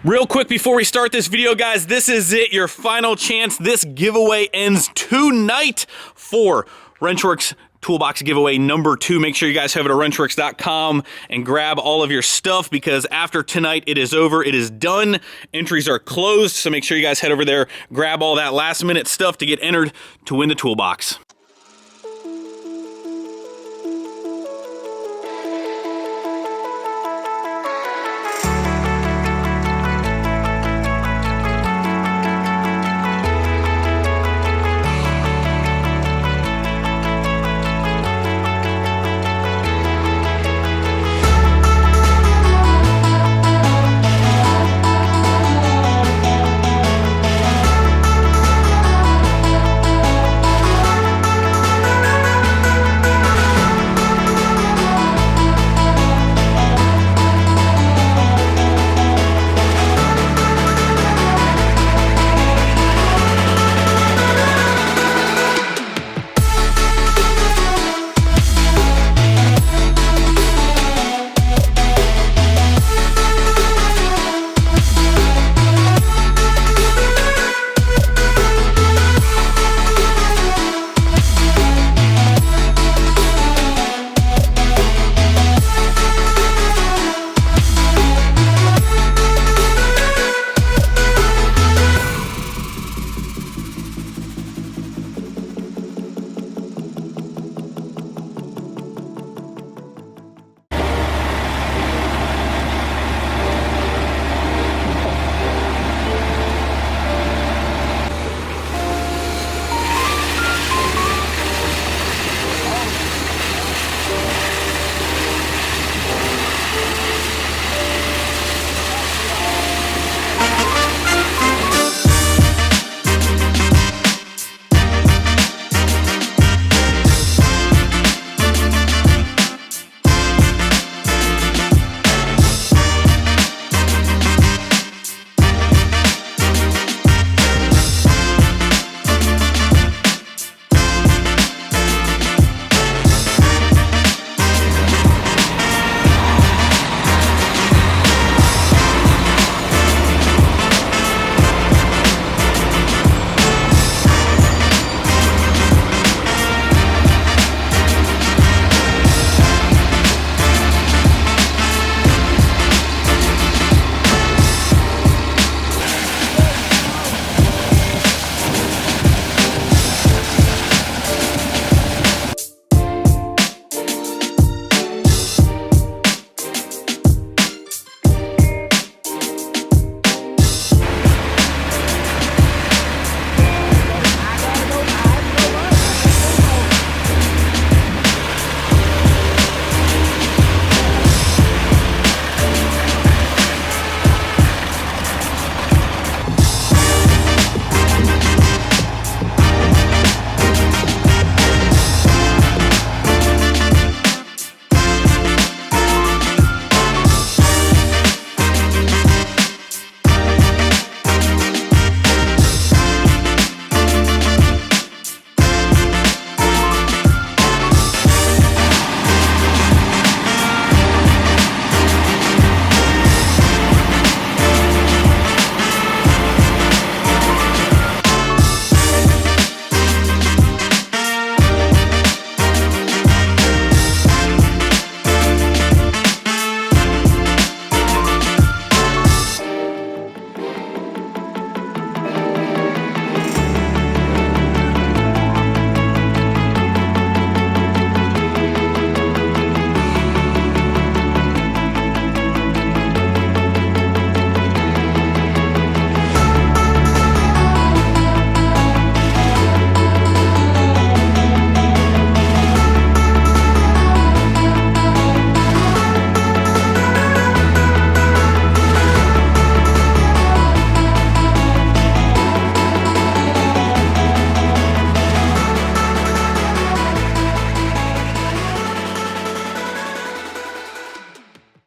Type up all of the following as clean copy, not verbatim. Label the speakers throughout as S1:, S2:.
S1: Real quick before we start this video, guys, this is it, your final chance. This giveaway ends tonight for Wrenchworks Toolbox giveaway number 2. Make sure you guys head over to wrenchworks.com and grab all of your stuff, because after tonight, it is over. It is done. Entries are closed, so make sure you guys head over there, grab all that last minute stuff to get entered to win the toolbox.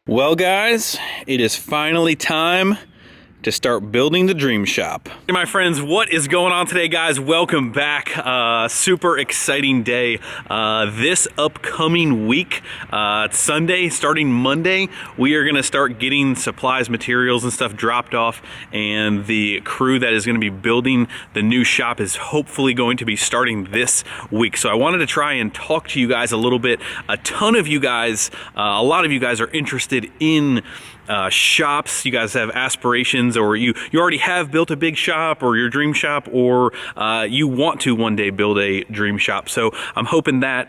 S1: Well, guys, it is finally time to start building the dream shop. Hey my friends, what is going on today, guys? Welcome back. Super exciting day. This upcoming week, Sunday, starting Monday, we are gonna start getting supplies, materials and stuff dropped off, and the crew that is gonna be building the new shop is hopefully going to be starting this week. So I wanted to try and talk to you guys a little bit. A ton of you guys, a lot of you guys are interested in shops. You guys have aspirations, or you already have built a big shop or your dream shop, or you want to one day build a dream shop. So I'm hoping that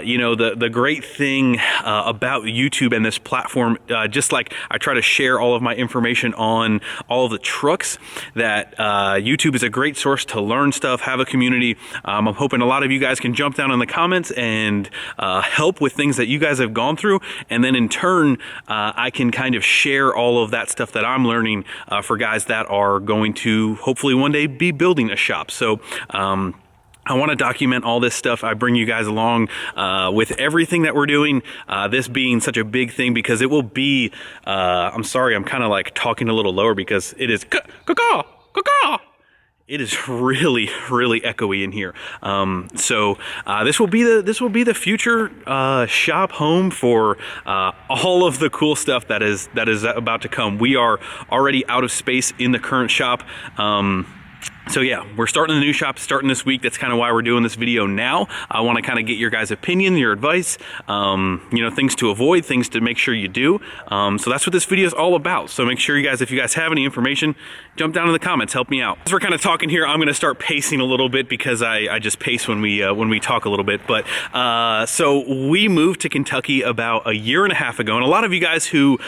S1: you know, the great thing about YouTube and this platform, just like I try to share all of my information on all of the trucks, that YouTube is a great source to learn stuff, have a community. I'm hoping a lot of you guys can jump down in the comments and help with things that you guys have gone through, and then in turn I can kind of share all of that stuff that I'm learning for guys that are going to hopefully one day be building a shop. So I want to document all this stuff. I bring you guys along with everything that we're doing, this being such a big thing, because it will be, I'm sorry, I'm kind of like talking a little lower because it is it is really echoey in here. So this will be the future shop home for all of the cool stuff that is about to come. We are already out of space in the current shop. So yeah, we're starting the new shop starting this week. That's kind of why we're doing this video now. I want to kind of get your guys' opinion, your advice, you know, things to avoid, things to make sure you do. So that's what this video is all about. So make sure you guys, if you guys have any information, jump down in the comments, help me out. As we're kind of talking here, I'm going to start pacing a little bit because I just pace when we talk a little bit. But so we moved to Kentucky about a year and a half ago, and a lot of you guys who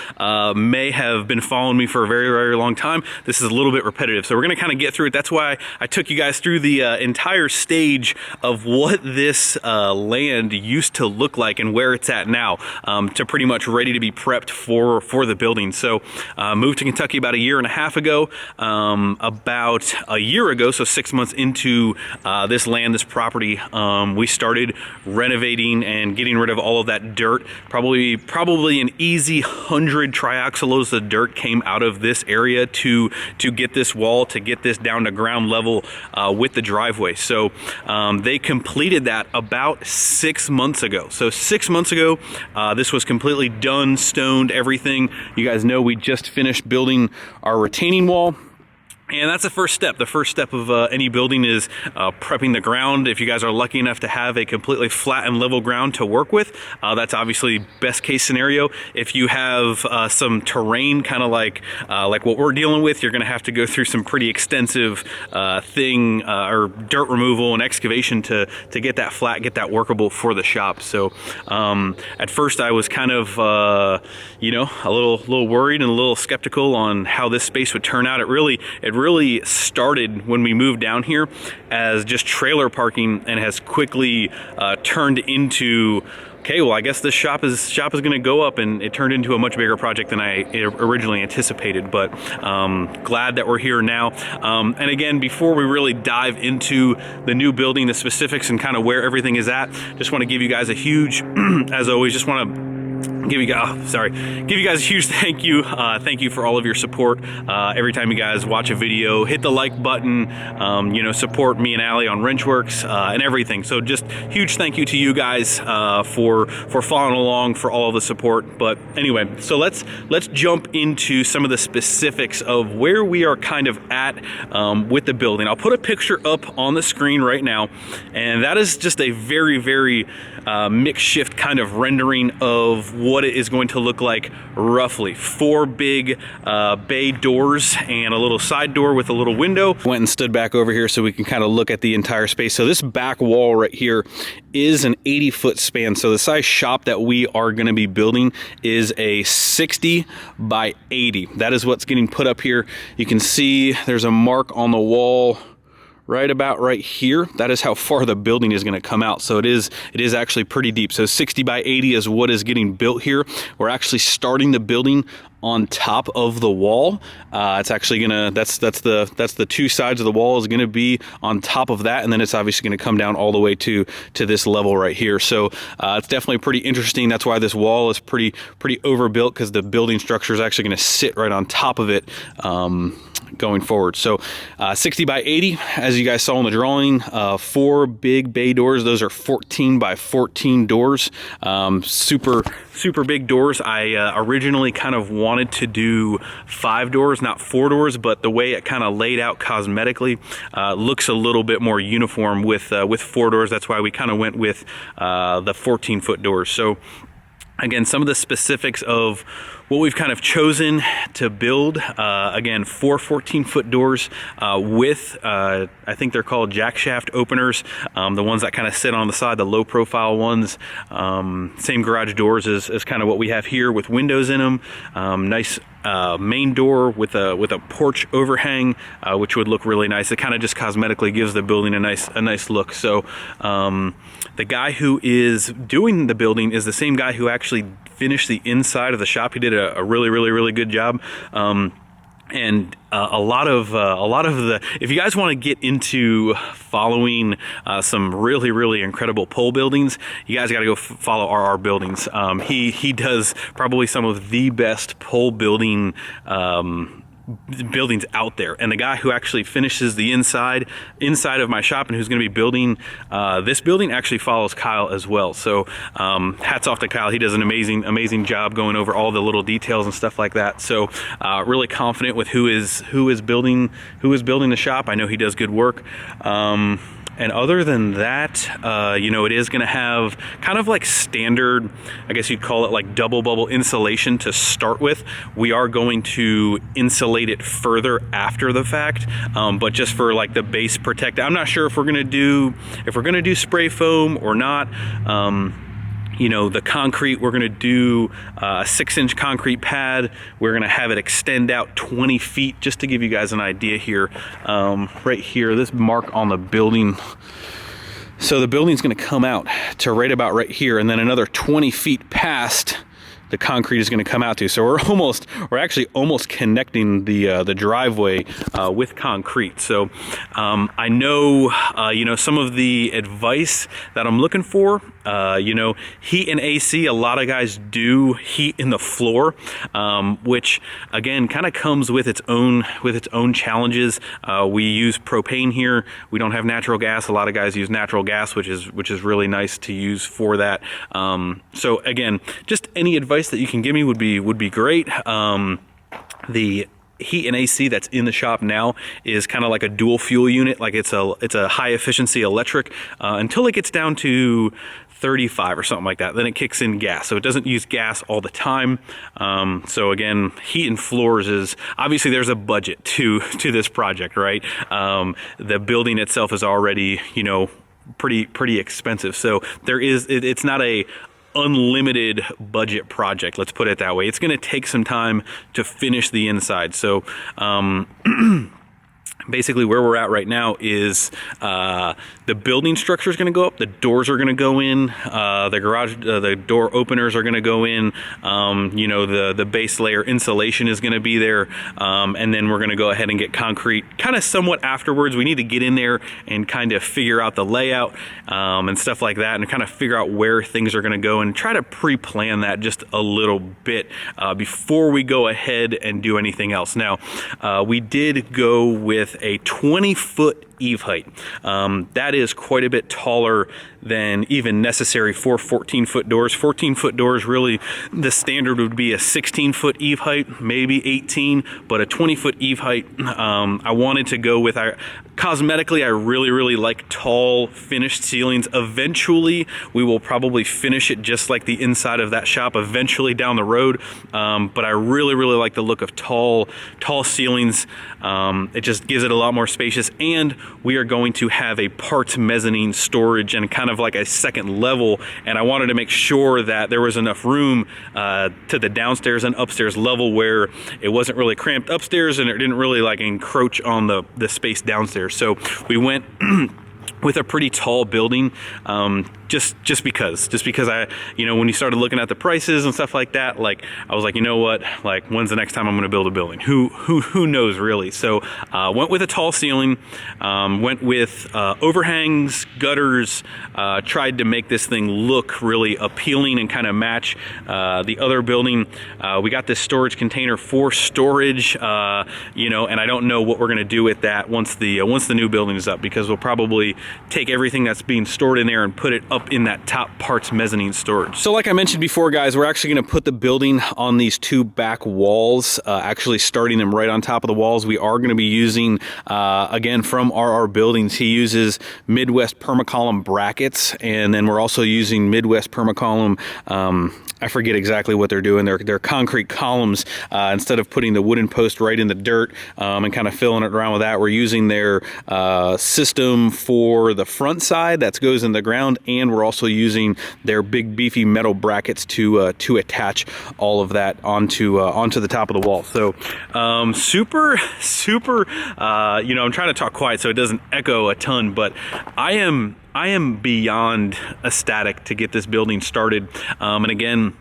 S1: may have been following me for a very long time, this is a little bit repetitive. So we're going to kind of get through it. That's why I took you guys through the entire stage of what this land used to look like and where it's at now, to pretty much ready to be prepped for the building. So moved to Kentucky about a year and a half ago. About a year ago, so 6 months into this land, this property, we started renovating and getting rid of all of that dirt. Probably an easy 100 triaxloads of dirt came out of this area to get this wall, to get this down to ground level with the driveway. So they completed that about 6 months ago. So 6 months ago, this was completely done, stoned, everything. You guys know we just finished building our retaining wall. And that's the first step. The first step of any building is prepping the ground. If you guys are lucky enough to have a completely flat and level ground to work with, that's obviously best case scenario. If you have some terrain, kind of like what we're dealing with, you're going to have to go through some pretty extensive or dirt removal and excavation to get that flat, get that workable for the shop. So at first I was kind of you know, a little worried and a little skeptical on how this space would turn out. It really started when we moved down here as just trailer parking, and has quickly turned into, okay, well, I guess this shop is going to go up, and it turned into a much bigger project than I originally anticipated. But glad that we're here now. And again, before we really dive into the new building, the specifics and kind of where everything is at, just want to give you guys a huge, as always, just want to give you guys a huge thank you. Thank you for all of your support. Every time you guys watch a video, hit the like button, you know, support me and Allie on WrenchWorks and everything. So just huge thank you to you guys for following along, for all of the support. But anyway, so let's jump into some of the specifics of where we are kind of at with the building. I'll put a picture up on the screen right now, and that is just a very mix shift kind of rendering of what it is going to look like roughly. 4 big bay doors and a little side door with a little window. Went and stood back over here so we can kind of look at the entire space. So this back wall right here is an 80-foot span. So the size shop that we are going to be building is a 60 by 80. That is what's getting put up here. You can see there's a mark on the wall right about right here. That is how far the building is going to come out. So it is actually pretty deep. So 60 by 80 is what is getting built here. We're actually starting the building on top of the wall. It's actually gonna, that's the two sides of the wall is gonna be on top of that, and then it's obviously gonna come down all the way to this level right here. So it's definitely pretty interesting. That's why this wall is pretty overbuilt, because the building structure is actually gonna sit right on top of it going forward. So 60 by 80, as you guys saw in the drawing, 4 big bay doors. Those are 14 by 14 doors. Super big doors. I originally kind of wanted to do 5 doors, not 4 doors, but the way it kind of laid out cosmetically looks a little bit more uniform with 4 doors. That's why we kind of went with the 14-foot doors. So again, some of the specifics of what we've kind of chosen to build, again, 4 14-foot doors with, I think they're called jack shaft openers, the ones that kind of sit on the side, the low profile ones. Same garage doors as kind of what we have here, with windows in them. Nice main door with a porch overhang, which would look really nice. It kind of just cosmetically gives the building a nice look. So the guy who is doing the building is the same guy who actually finished the inside of the shop. He did a really good job. And a lot of the, if you guys want to get into following some really incredible pole buildings, you guys got to go follow RR Buildings. He does probably some of the best pole building buildings out there, and the guy who actually finishes the inside of my shop and who's going to be building this building actually follows Kyle as well. So hats off to Kyle. He does an amazing job going over all the little details and stuff like that. So really confident with who is building the shop. I know he does good work. And other than that, you know, it is going to have kind of like standard, I guess you'd call it like double bubble insulation to start with. We are going to insulate it further after the fact, but just for like the base protect. I'm not sure if we're going to do spray foam or not. You know, the concrete, we're gonna do a 6-inch concrete pad. We're gonna have it extend out 20 feet, just to give you guys an idea here. Right here, this mark on the building. So the building's gonna come out to right about right here, and then another 20 feet past the concrete is going to come out to. So we're actually almost connecting the driveway with concrete. So I know you know, some of the advice that I'm looking for, you know, heat and AC. A lot of guys do heat in the floor, which again kind of comes with its own challenges. We use propane here. We don't have natural gas. A lot of guys use natural gas, which is really nice to use for that. So again, just any advice that you can give me would be great. The heat and AC that's in the shop now is kind of like a dual fuel unit. Like it's a high efficiency electric until it gets down to 35 or something like that. Then it kicks in gas, so it doesn't use gas all the time. So again, heat and floors is obviously, there's a budget to this project, right? The building itself is already, you know, pretty expensive. So it's not a unlimited budget project, let's put it that way. It's going to take some time to finish the inside. So basically where we're at right now is the building structure is going to go up, the doors are going to go in, the garage, the door openers are going to go in, you know, the base layer insulation is going to be there, and then we're going to go ahead and get concrete kind of somewhat afterwards. We need to get in there and kind of figure out the layout and stuff like that, and kind of figure out where things are going to go and try to pre-plan that just a little bit before we go ahead and do anything else. Now, we did go with a 20-foot eave height. That is quite a bit taller than even necessary for 14-foot doors. 14-foot doors, really, the standard would be a 16-foot eave height, maybe 18, but a 20-foot eave height. I wanted to go with cosmetically, I really like tall finished ceilings. Eventually, we will probably finish it just like the inside of that shop eventually down the road. But I really like the look of tall ceilings. It just gives it a lot more spacious, and we are going to have a parts mezzanine storage and kind of like a second level, and I wanted to make sure that there was enough room to the downstairs and upstairs level where it wasn't really cramped upstairs and it didn't really like encroach on the space downstairs. So we went with a pretty tall building, just because I, you know, when you started looking at the prices and stuff like that, like I was like, you know what, like when's the next time I'm going to build a building? Who knows really? So went with a tall ceiling, went with overhangs, gutters, tried to make this thing look really appealing and kind of match the other building. We got this storage container for storage, you know, and I don't know what we're going to do with that once the new building is up, because we'll probably take everything that's being stored in there and put it up in that top parts mezzanine storage. So like I mentioned before, guys, we're actually going to put the building on these two back walls, actually starting them right on top of the walls. We are going to be using, again, from RR Buildings, he uses Midwest permacolumn brackets, and then we're also using Midwest permacolumn, I forget exactly what they're doing. They're concrete columns. Instead of putting the wooden post right in the dirt and kind of filling it around with that, we're using their system for the front side that goes in the ground, and we're also using their big beefy metal brackets to attach all of that onto the top of the wall. So super, you know, I'm trying to talk quiet so it doesn't echo a ton, but I am beyond ecstatic to get this building started. And again,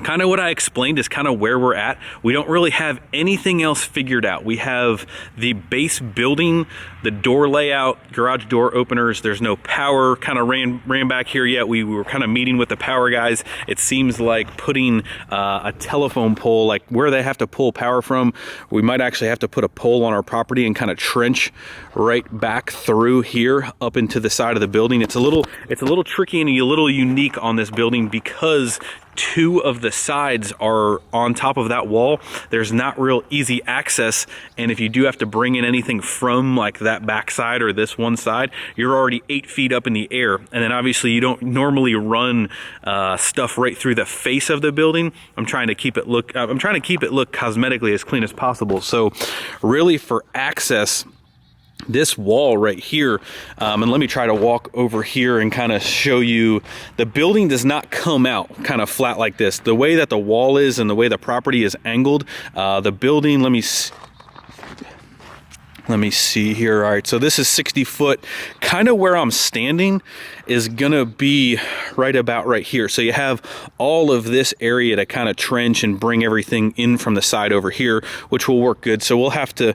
S1: kind of what I explained is kind of where we're at. We don't really have anything else figured out. We have the base building, the door layout, garage door openers. There's no power kind of ran back here yet. We were kind of meeting with the power guys. It seems like putting a telephone pole, like where they have to pull power from, we might actually have to put a pole on our property and kind of trench right back through here up into the side of the building. It's a little tricky and a little unique on this building because two of the sides are on top of that wall. There's not real easy access, and if you do have to bring in anything from like that back side or this one side, you're already 8 feet up in the air, and then obviously you don't normally run stuff right through the face of the building. I'm trying to keep it look cosmetically as clean as possible. So really for access, this wall right here, and let me try to walk over here and kind of show you, the building does not come out kind of flat like this. The way that the wall is and the way the property is angled, the building, let me see here. All right, so this is 60 foot. Kind of where I'm standing is gonna be right about right here. So you have all of this area to kind of trench and bring everything in from the side over here, which will work good. So we'll have to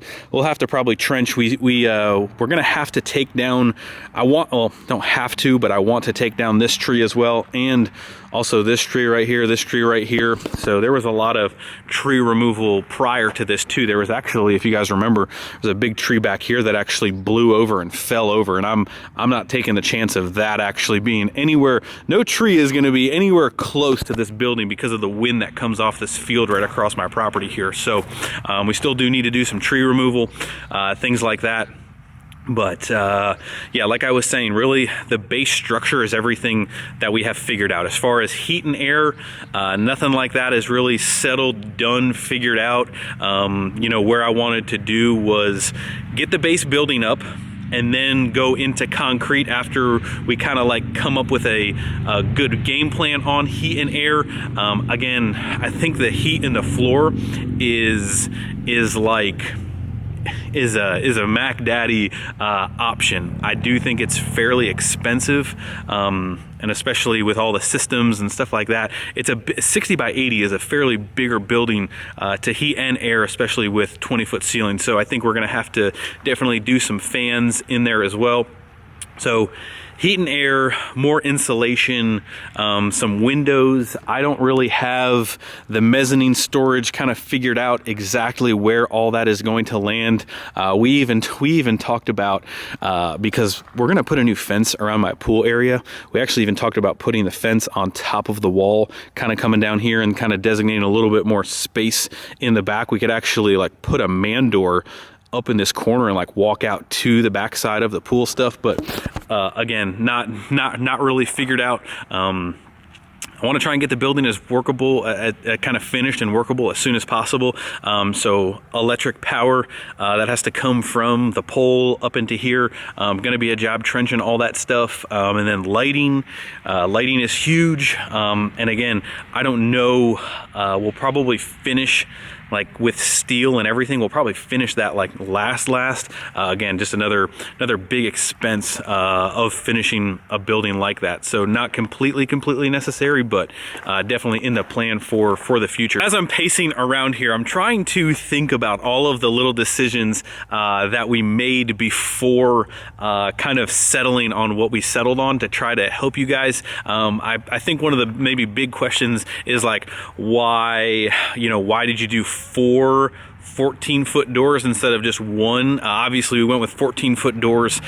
S1: probably trench. We're gonna have to take down, don't have to, but I want to take down this tree as well, and also this tree right here, this tree right here. So there was a lot of tree removal prior to this too. There was actually, if you guys remember, there's a big tree back here that actually blew over and fell over, and I'm not taking the chance of that actually being anywhere. No tree is going to be anywhere close to this building because of the wind that comes off this field right across my property here. So we still do need to do some tree removal, things like that. But yeah, like I was saying, really the base structure is everything that we have figured out. As far as heat and air, nothing like that is really settled, done, figured out. You know, where I wanted to do was get the base building up and then go into concrete after we kind of like come up with a good game plan on heat and air. Again, I think the heat in the floor is a Mac Daddy option. I do think it's fairly expensive, and especially with all the systems and stuff like that. It's 60 by 80 is a fairly bigger building to heat and air, especially with 20-foot ceilings. So I think we're gonna have to definitely do some fans in there as well. So heat and air, more insulation, some windows. I don't really have the mezzanine storage kind of figured out exactly where all that is going to land. We even talked about, because we're gonna put a new fence around my pool area. We actually even talked about putting the fence on top of the wall, kind of coming down here and kind of designating a little bit more space in the back. We could actually like put a man door up in this corner and like walk out to the backside of the pool stuff, but again, not really figured out. I want to try and get the building as workable, kind of finished and workable as soon as possible. So electric power, that has to come from the pole up into here. Going to be a job trenching all that stuff. And then lighting. Lighting is huge. And again, I don't know, we'll probably finish like with steel and everything. We'll probably finish that like last. Again, just another big expense of finishing a building like that. So not completely necessary, but definitely in the plan for the future. As I'm pacing around here, I'm trying to think about all of the little decisions that we made before kind of settling on what we settled on to try to help you guys. I think one of the maybe big questions is like, why did you do 4 14-foot doors instead of just one? Obviously we went with 14-foot doors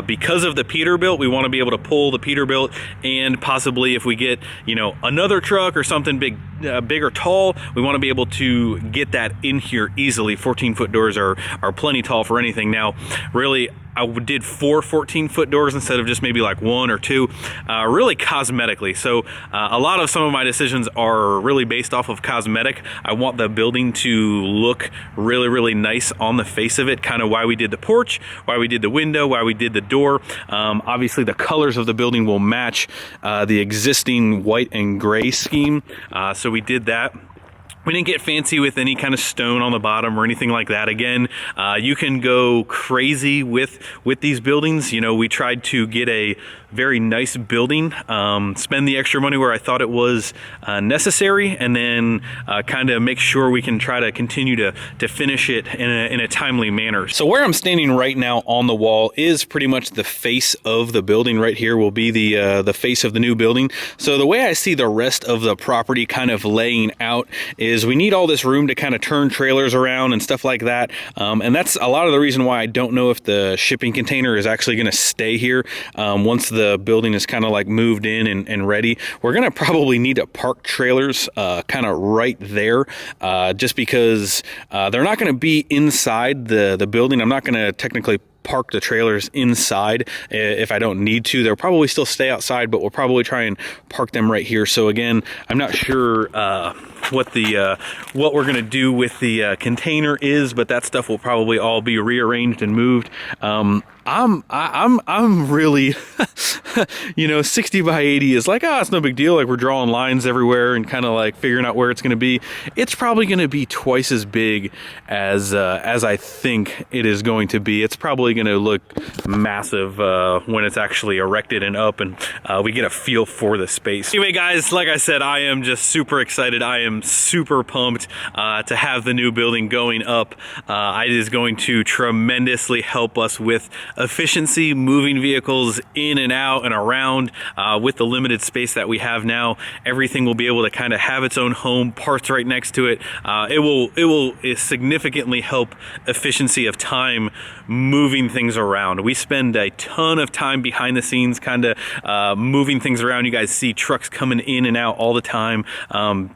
S1: because of the Peterbilt. We want to be able to pull the Peterbilt, and possibly if we get another truck or something big or tall, we want to be able to get that in here easily. 14-foot doors are plenty tall for anything. Now really, I did 4 14-foot doors instead of just maybe like 1 or 2, really cosmetically. So some of my decisions are really based off of cosmetic. I want the building to look really nice on the face of it, kind of why we did the porch, why we did the window, why we did the door. Obviously the colors of the building will match the existing white and gray scheme, so we did that. We didn't get fancy with any kind of stone on the bottom or anything like that. Again, you can go crazy with these buildings. We tried to get a very nice building, spend the extra money where I thought it was necessary, and then kind of make sure we can try to continue to finish it in a timely manner. So where I'm standing right now on the wall is pretty much the face of the building. Right here will be the face of the new building. So the way I see the rest of the property kind of laying out is we need all this room to kind of turn trailers around and stuff like that. And that's a lot of the reason why I don't know if the shipping container is actually going to stay here once the building is kind of like moved in and ready. We're going to probably need to park trailers kind of right there just because they're not going to be inside the building. I'm not going to technically park the trailers inside if I don't need to. They'll probably still stay outside, but we'll probably try and park them right here. So again, I'm not sure what we're gonna do with the container is, but that stuff will probably all be rearranged and moved. I'm really 60 by 80 is like, it's no big deal. Like, we're drawing lines everywhere and kind of like figuring out where it's going to be. It's probably going to be twice as big as I think it is going to be. It's probably going to look massive when it's actually erected and up, and we get a feel for the space. Anyway, guys, like I said, I am just super excited. I am super pumped to have the new building going up. It is going to tremendously help us with efficiency, moving vehicles in and out and around with the limited space that we have now. Everything will be able to kind of have its own home, parts right next to it. It will significantly help efficiency of time moving things around. We spend a ton of time behind the scenes kind of moving things around. You guys see trucks coming in and out all the time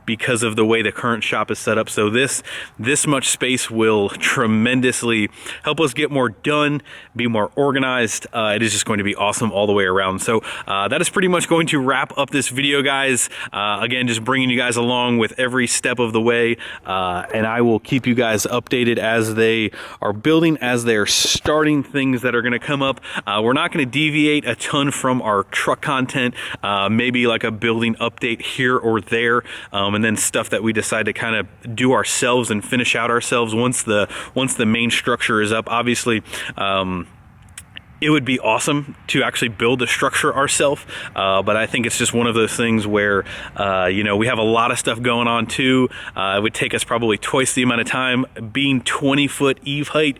S1: because of the way the current shop is set up. So this much space will tremendously help us get more done, be more organized. It is just going to be awesome all the way around. So that is pretty much going to wrap up this video, guys. Again, just bringing you guys along with every step of the way, and I will keep you guys updated as they are building, as they're starting things that are going to come up. We're not going to deviate a ton from our truck content, maybe like a building update here or there, and then stuff that we decide to kind of do ourselves and finish out ourselves once the main structure is up. Obviously, it would be awesome to actually build a structure ourselves, but I think it's just one of those things where we have a lot of stuff going on too. It would take us probably twice the amount of time. Being 20-foot eave height,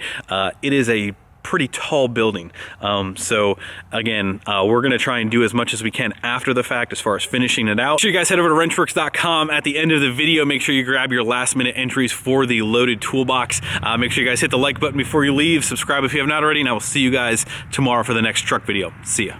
S1: it is a pretty tall building. So again, we're going to try and do as much as we can after the fact as far as finishing it out. Make sure you guys head over to wrenchworks.com at the end of the video. Make sure you grab your last minute entries for the loaded toolbox. Make sure you guys hit the like button before you leave. Subscribe if you have not already, and I will see you guys tomorrow for the next truck video. See ya.